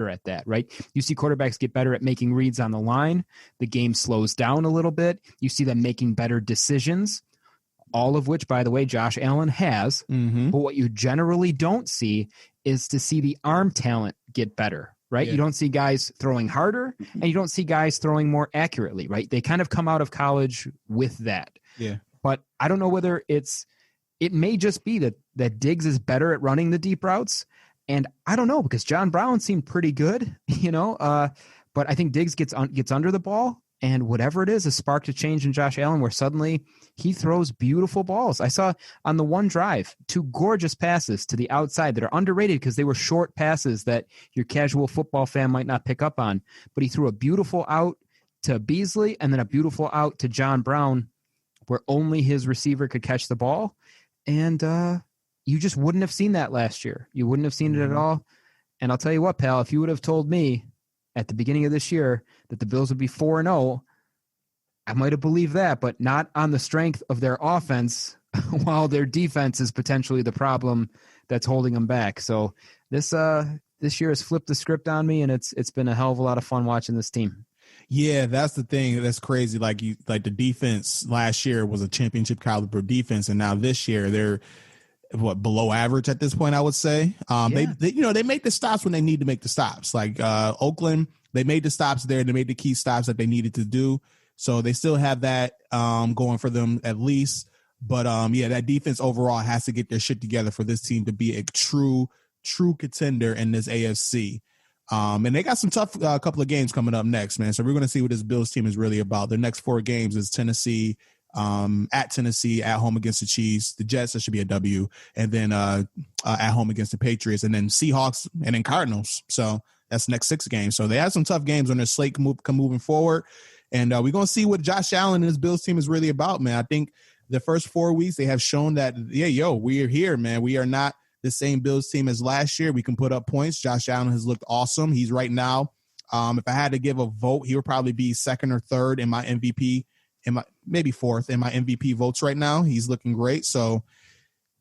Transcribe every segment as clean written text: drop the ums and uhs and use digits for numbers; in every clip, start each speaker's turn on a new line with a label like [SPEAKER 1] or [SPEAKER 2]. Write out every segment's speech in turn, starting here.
[SPEAKER 1] at that, right? You see quarterbacks get better at making reads on the line. The game slows down a little bit. You see them making better decisions, all of which, by the way, Josh Allen has.
[SPEAKER 2] Mm-hmm.
[SPEAKER 1] But what you generally don't see is to see the arm talent get better, right?
[SPEAKER 2] Yeah.
[SPEAKER 1] You don't see guys throwing harder, and you don't see guys throwing more accurately, right? They kind of come out of college with that.
[SPEAKER 2] Yeah.
[SPEAKER 1] But I don't know whether it may just be that Diggs is better at running the deep routes. And I don't know, because John Brown seemed pretty good, but I think Diggs gets under the ball, and whatever it is, a spark to change in Josh Allen, where suddenly he throws beautiful balls. I saw on the one drive 2 gorgeous passes to the outside that are underrated because they were short passes that your casual football fan might not pick up on. But he threw a beautiful out to Beasley and then a beautiful out to John Brown, where only his receiver could catch the ball. And you just wouldn't have seen that last year. You wouldn't have seen it at all. And I'll tell you what, pal, if you would have told me at the beginning of this year that the Bills would be 4-0, I might have believed that, but not on the strength of their offense, while their defense is potentially the problem that's holding them back. So this year has flipped the script on me, and it's been a hell of a lot of fun watching this team.
[SPEAKER 2] Yeah, that's the thing. That's crazy. Like the defense last year was a championship caliber defense, and now this year they're below average at this point, I would say. They make the stops when they need to make the stops. Like Oakland, they made the stops there. They made the key stops that they needed to do. So they still have that going for them at least. But that defense overall has to get their shit together for this team to be a true contender in this AFC. And they got some tough couple of games coming up next, man. So we're going to see what this Bills team is really about. Their next 4 games is Tennessee, at Tennessee, at home against the Chiefs, the Jets, that should be a W, and then at home against the Patriots, and then Seahawks, and then Cardinals. So that's the next 6 games. So they have some tough games on their slate moving forward. And we're going to see what Josh Allen and his Bills team is really about, man. I think the first 4 weeks they have shown that, we are here, man. We are not the same Bills team as last year. We can put up points. Josh Allen has looked awesome. He's right now, if I had to give a vote, he would probably be 2nd or 3rd in my MVP, maybe 4th in my MVP votes right now. He's looking great. So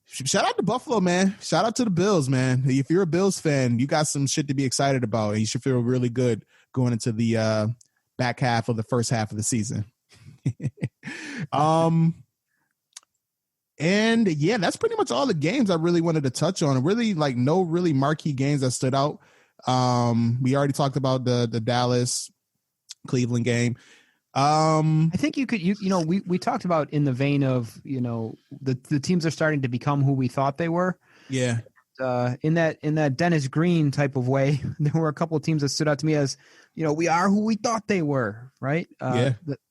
[SPEAKER 2] shout out to Buffalo, man. Shout out to the Bills, man. If you're a Bills fan, you got some shit to be excited about, and you should feel really good going into the back half of the first half of the season. And yeah, that's pretty much all the games I really wanted to touch on. Really, like, no really marquee games that stood out. We already talked about the Dallas Cleveland game.
[SPEAKER 1] I think we talked about in the vein of, the teams are starting to become who we thought they were.
[SPEAKER 2] Yeah.
[SPEAKER 1] In that Dennis Green type of way, there were a couple of teams that stood out to me as, we are who we thought they were. Right.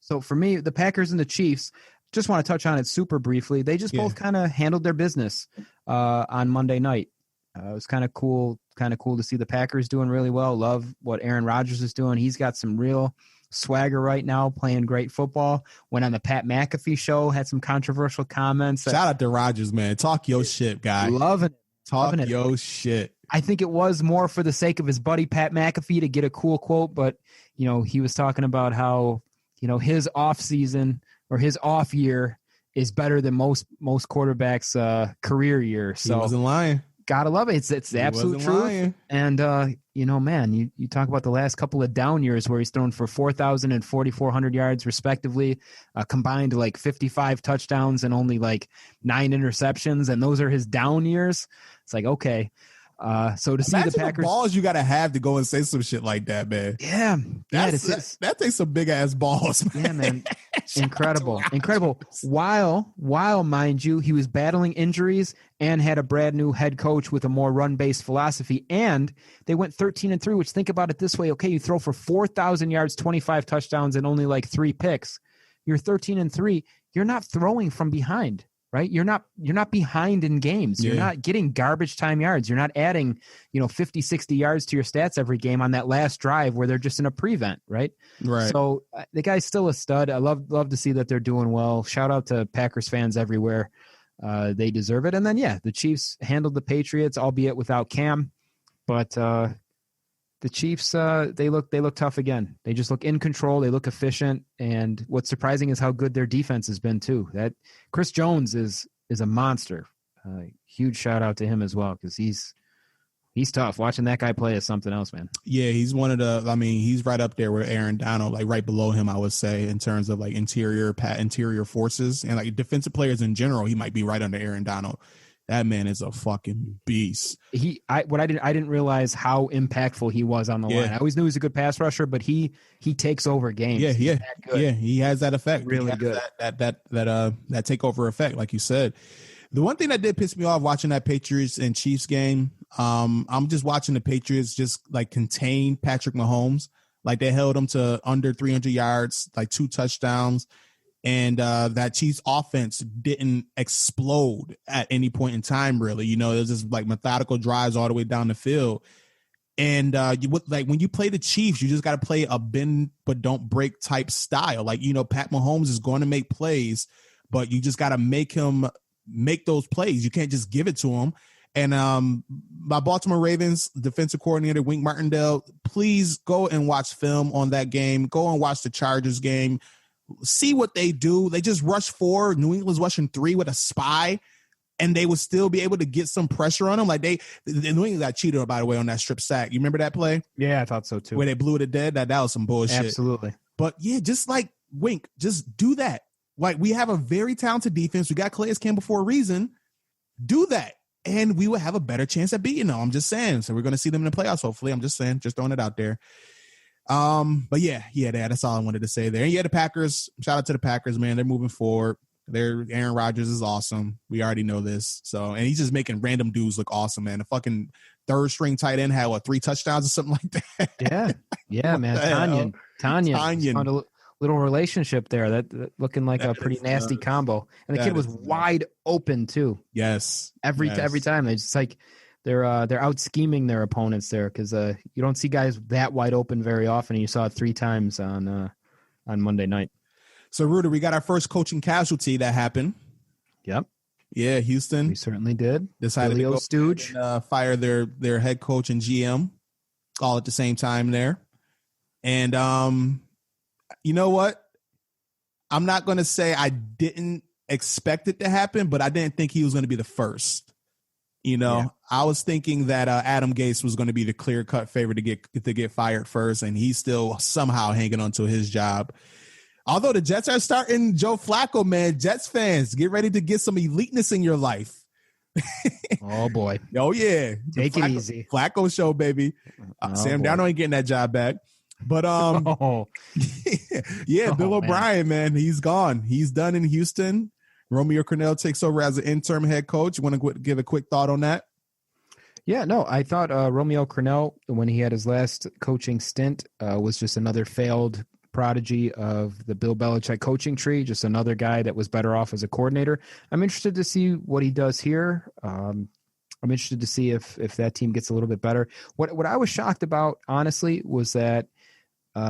[SPEAKER 1] So for me, the Packers and the Chiefs, just want to touch on it super briefly. They just both kind of handled their business on Monday night. It was kind of cool to see the Packers doing really well. Love what Aaron Rodgers is doing. He's got some real swagger right now, playing great football. Went on the Pat McAfee show, had some controversial comments.
[SPEAKER 2] Shout out to Rodgers, man. Talk your shit, guy.
[SPEAKER 1] Loving it.
[SPEAKER 2] Talk your shit.
[SPEAKER 1] I think it was more for the sake of his buddy Pat McAfee to get a cool quote, but he was talking about how his off season or his off year is better than most quarterbacks' career year. So
[SPEAKER 2] he wasn't lying.
[SPEAKER 1] Gotta love it. It's the absolute truth. Lying. And man, you talk about the last couple of down years where he's thrown for 4,000 and 4,400 yards respectively, combined like 55 touchdowns and only like 9 interceptions, and those are his down years. It's like, okay. So to see the Packers,
[SPEAKER 2] the balls you gotta have to go and say some shit like that, man.
[SPEAKER 1] Yeah,
[SPEAKER 2] that takes some big ass balls, man.
[SPEAKER 1] Yeah, man. Incredible. While mind you, he was battling injuries and had a brand new head coach with a more run-based philosophy, and they went 13-3, which, think about it this way. Okay, you throw for 4,000 yards, 25 touchdowns, and only like 3 picks. You're 13-3. You're not throwing from behind, right? You're not behind in games. You're not getting garbage time yards. You're not adding, 50, 60 yards to your stats every game on that last drive where they're just in a prevent, right?
[SPEAKER 2] Right.
[SPEAKER 1] So the guy's still a stud. I love to see that they're doing well. Shout out to Packers fans everywhere. They deserve it. And then, the Chiefs handled the Patriots, albeit without Cam, but the Chiefs, they look tough again. They just look in control. They look efficient. And what's surprising is how good their defense has been too. That Chris Jones is a monster. Huge shout out to him as well, because he's He's tough. Watching that guy play is something else, man.
[SPEAKER 2] Yeah, he's one of the. I mean, he's right up there with Aaron Donald, like right below him, I would say, in terms of like interior forces and like defensive players in general. He might be right under Aaron Donald. That man is a fucking beast.
[SPEAKER 1] I didn't realize how impactful he was on the line. I always knew he was a good pass rusher, but he takes over games.
[SPEAKER 2] Yeah. He has that effect.
[SPEAKER 1] Really good.
[SPEAKER 2] That takeover effect, like you said. The one thing that did piss me off watching that Patriots and Chiefs game, I'm just watching the Patriots just like contain Patrick Mahomes. Like they held him to under 300 yards, like 2 touchdowns. And that Chiefs offense didn't explode at any point in time, really. You know, it was just like methodical drives all the way down the field. And when you play the Chiefs, you just got to play a bend but don't break type style. Like, you know, Pat Mahomes is going to make plays, but you just got to make him make those plays. You can't just give it to him. And my Baltimore Ravens defensive coordinator, Wink Martindale, please go and watch film on that game. Go and watch the Chargers game. See what they do. They just rushed 4. New England's rushing 3 with a spy, and they would still be able to get some pressure on them. Like the New England got cheated, by the way, on that strip sack. You remember that play?
[SPEAKER 1] Yeah, I thought so too.
[SPEAKER 2] Where they blew it dead? That was some bullshit.
[SPEAKER 1] Absolutely.
[SPEAKER 2] But yeah, just like Wink, just do that. Like we have a very talented defense. We got Calais Campbell for a reason. Do that. And we will have a better chance at beating them. I'm just saying. So we're going to see them in the playoffs, hopefully. I'm just saying, just throwing it out there. But yeah, that's all I wanted to say there. And yeah, the Packers, shout out to the Packers, man. They're moving forward. Aaron Rodgers is awesome. We already know this. So, and he's just making random dudes look awesome, man. The fucking 3rd string tight end had 3 touchdowns or something like that. Yeah,
[SPEAKER 1] man. Tanya. Found a little relationship there that looking like a pretty nasty combo. And the kid was wide open too.
[SPEAKER 2] Yes.
[SPEAKER 1] Every time they just like, they're out scheming their opponents there because you don't see guys that wide open very often. And you saw it 3 times on Monday night.
[SPEAKER 2] So, Rueter, we got our first coaching casualty that happened.
[SPEAKER 1] Yep.
[SPEAKER 2] Yeah, Houston.
[SPEAKER 1] We certainly did.
[SPEAKER 2] Decided to go
[SPEAKER 1] Stooge.
[SPEAKER 2] And, fire their head coach and GM all at the same time there. And you know what? I'm not going to say I didn't expect it to happen, but I didn't think he was going to be the first. You know, I was thinking that Adam Gase was going to be the clear-cut favorite to get fired first, and he's still somehow hanging on to his job. Although the Jets are starting Joe Flacco, man, Jets fans, get ready to get some eliteness in your life.
[SPEAKER 1] Oh, boy.
[SPEAKER 2] Oh, yeah.
[SPEAKER 1] Take it easy.
[SPEAKER 2] Flacco show, baby. Sam Darnold ain't getting that job back. But, Bill O'Brien, man, he's gone. He's done in Houston. Romeo Crennel takes over as an interim head coach. You want to give a quick thought on that?
[SPEAKER 1] Yeah, no, I thought Romeo Crennel, when he had his last coaching stint, was just another failed prodigy of the Bill Belichick coaching tree, just another guy that was better off as a coordinator. I'm interested to see what he does here. I'm interested to see if that team gets a little bit better. What I was shocked about, honestly, was that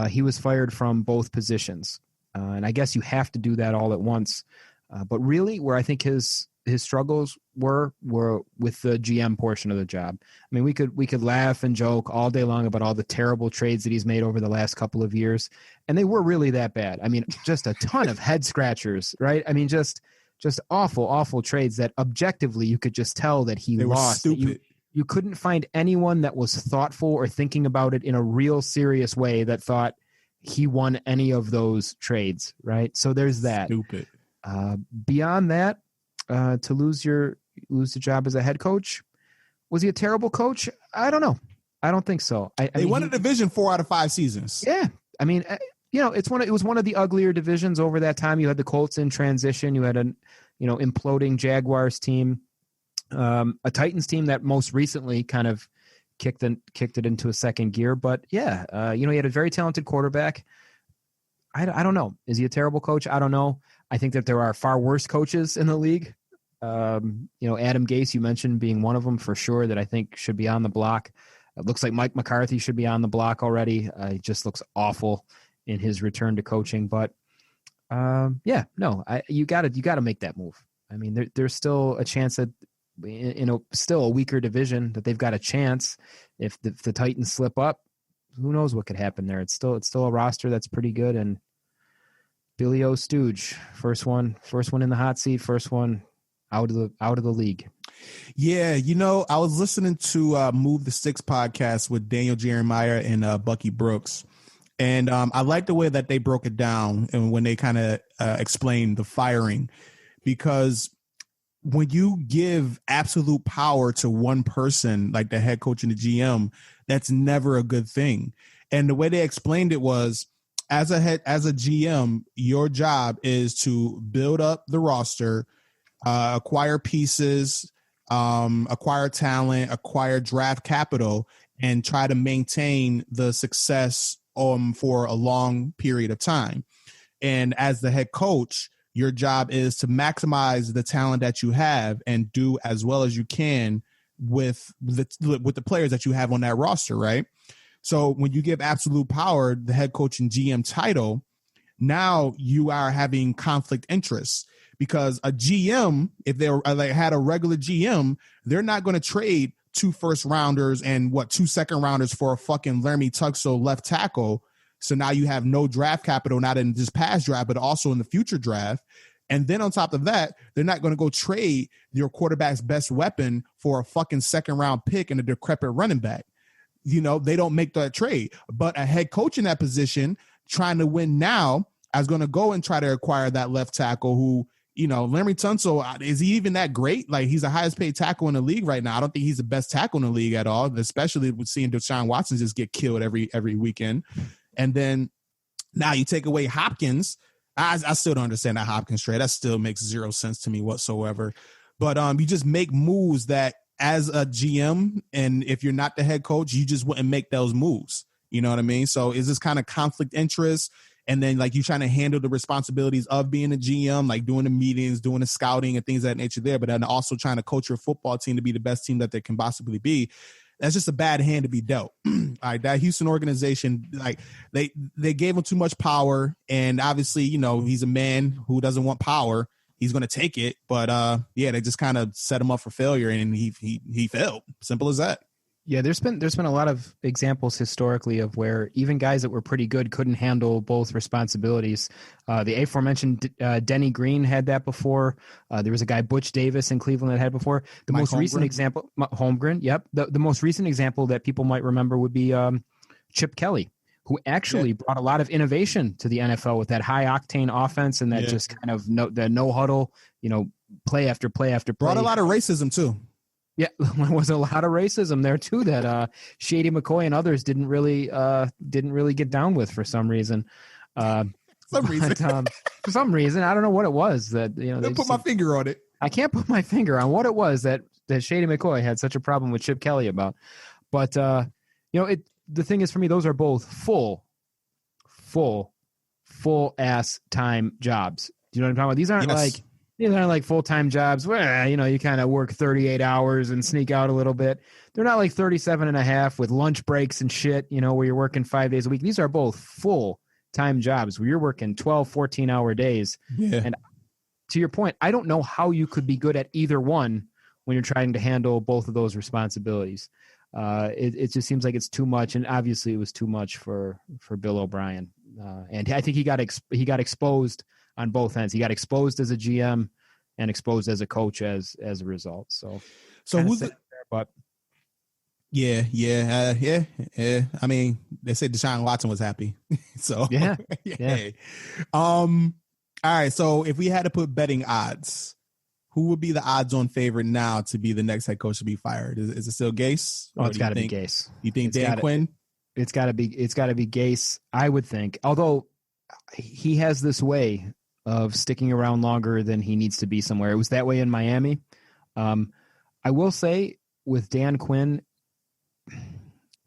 [SPEAKER 1] he was fired from both positions. And I guess you have to do that all at once. But really, where I think his struggles were with the GM portion of the job. I mean, we could laugh and joke all day long about all the terrible trades that he's made over the last couple of years, and they were really that bad. I mean, just a ton of head scratchers, right? I mean, just awful trades that objectively you could just tell that he lost.
[SPEAKER 2] Stupid.
[SPEAKER 1] You couldn't find anyone that was thoughtful or thinking about it in a real serious way that thought he won any of those trades, right? So there's that.
[SPEAKER 2] Stupid.
[SPEAKER 1] Beyond that, to lose the job as a head coach, was he a terrible coach? I don't know. I don't think so.
[SPEAKER 2] They won a division 4 out of 5 seasons.
[SPEAKER 1] Yeah, I mean, it was one of the uglier divisions over that time. You had the Colts in transition. You had a imploding Jaguars team, a Titans team that most recently kind of kicked it into a second gear. But yeah, he had a very talented quarterback. I don't know. Is he a terrible coach? I don't know. I think that there are far worse coaches in the league. Adam Gase, you mentioned being one of them for sure that I think should be on the block. It looks like Mike McCarthy should be on the block already. He just looks awful in his return to coaching. But you got to make that move. I mean, there's still a chance that in still a weaker division that they've got a chance. If the Titans slip up, who knows what could happen there? It's still a roster that's pretty good. And Billy O. Stooge, first one in the hot seat, first one out of the league.
[SPEAKER 2] Yeah, I was listening to Move the Sticks podcast with Daniel Jeremiah and Bucky Brooks, and I like the way that they broke it down and when they kind of explained the firing, because when you give absolute power to one person, like the head coach and the GM, that's never a good thing. And the way they explained it was, as a GM, your job is to build up the roster, acquire pieces, acquire talent, acquire draft capital, and try to maintain the success for a long period of time. And as the head coach, your job is to maximize the talent that you have and do as well as you can with the players that you have on that roster, right? So when you give absolute power, the head coach and GM title, now you are having conflict interests, because a GM, if they had a regular GM, they're not going to trade 2 first rounders and 2 second rounders for a fucking Laramie Tunsil left tackle. So now you have no draft capital, not in this past draft, but also in the future draft. And then on top of that, they're not going to go trade your quarterback's best weapon for a fucking second round pick and a decrepit running back. They don't make that trade. But a head coach in that position trying to win now is going to go and try to acquire that left tackle who, Laramie Tunsil, is he even that great? Like, he's the highest paid tackle in the league right now. I don't think he's the best tackle in the league at all, especially with seeing Deshaun Watson just get killed every weekend. And then now you take away Hopkins. I still don't understand that Hopkins trade. That still makes zero sense to me whatsoever. But you just make moves that, as a GM, and if you're not the head coach, you just wouldn't make those moves. You know what I mean? So is this kind of conflict interest? And then, like, you trying to handle the responsibilities of being a GM, like doing the meetings, doing the scouting and things of that nature there, but then also trying to coach your football team to be the best team that they can possibly be. That's just a bad hand to be dealt. All right, that Houston organization, like, they gave him too much power, and obviously, he's a man who doesn't want power. He's going to take it, but they just kind of set him up for failure, and he failed. Simple as that.
[SPEAKER 1] Yeah, there's been a lot of examples historically of where even guys that were pretty good couldn't handle both responsibilities. The aforementioned Denny Green had that before. There was a guy, Butch Davis, in Cleveland that had before. The most recent example, Holmgren. Yep. The most recent example that people might remember would be Chip Kelly, who actually brought a lot of innovation to the NFL with that high octane offense and that just kind of no huddle, play after play after play.
[SPEAKER 2] Brought a lot of racism too.
[SPEAKER 1] Yeah, there was a lot of racism there too that Shady McCoy and others didn't really get down with for some reason. For some reason, I don't know what it was that
[SPEAKER 2] Don't put my finger on it.
[SPEAKER 1] I can't put my finger on what it was that Shady McCoy had such a problem with Chip Kelly about. But the thing is, for me, those are both full ass time jobs. Do you know what I'm talking about? These aren't like full-time jobs where, you kind of work 38 hours and sneak out a little bit. They're not like 37 and a half with lunch breaks and shit, where you're working 5 days a week. These are both full-time jobs where you're working 12, 14-hour days. Yeah. And to your point, I don't know how you could be good at either one when you're trying to handle both of those responsibilities. It just seems like it's too much, and obviously it was too much for Bill O'Brien. And I think he got exposed on both ends. He got exposed as a GM and exposed as a coach as a result. So who's it? But
[SPEAKER 2] yeah. I mean, they said Deshaun Watson was happy. So
[SPEAKER 1] yeah.
[SPEAKER 2] All right. So if we had to put betting odds, who would be the odds-on favorite now to be the next head coach to be fired? Is it still Gase?
[SPEAKER 1] Oh, it's got to be Gase.
[SPEAKER 2] You think Dan Quinn?
[SPEAKER 1] It's got to be Gase, I would think. Although he has this way of sticking around longer than he needs to be somewhere. It was that way in Miami. I will say with Dan Quinn,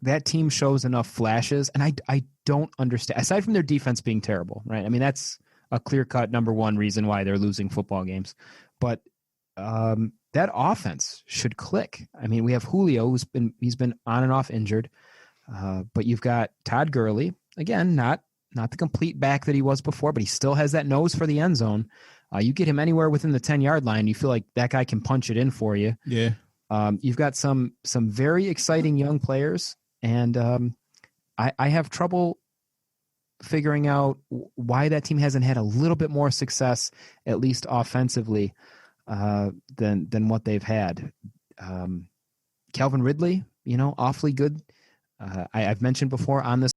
[SPEAKER 1] that team shows enough flashes, and I don't understand. Aside from their defense being terrible, right? I mean, that's a clear-cut number one reason why they're losing football games. But that offense should click. I mean, we have Julio, he's been on and off injured, but you've got Todd Gurley, again, not the complete back that he was before, but he still has that nose for the end zone. You get him anywhere within the 10-yard line, you feel like that guy can punch it in for you.
[SPEAKER 2] Yeah.
[SPEAKER 1] You've got some very exciting young players, and I have trouble figuring out why that team hasn't had a little bit more success, at least offensively. than what they've had. Calvin Ridley, awfully good. I've mentioned before on this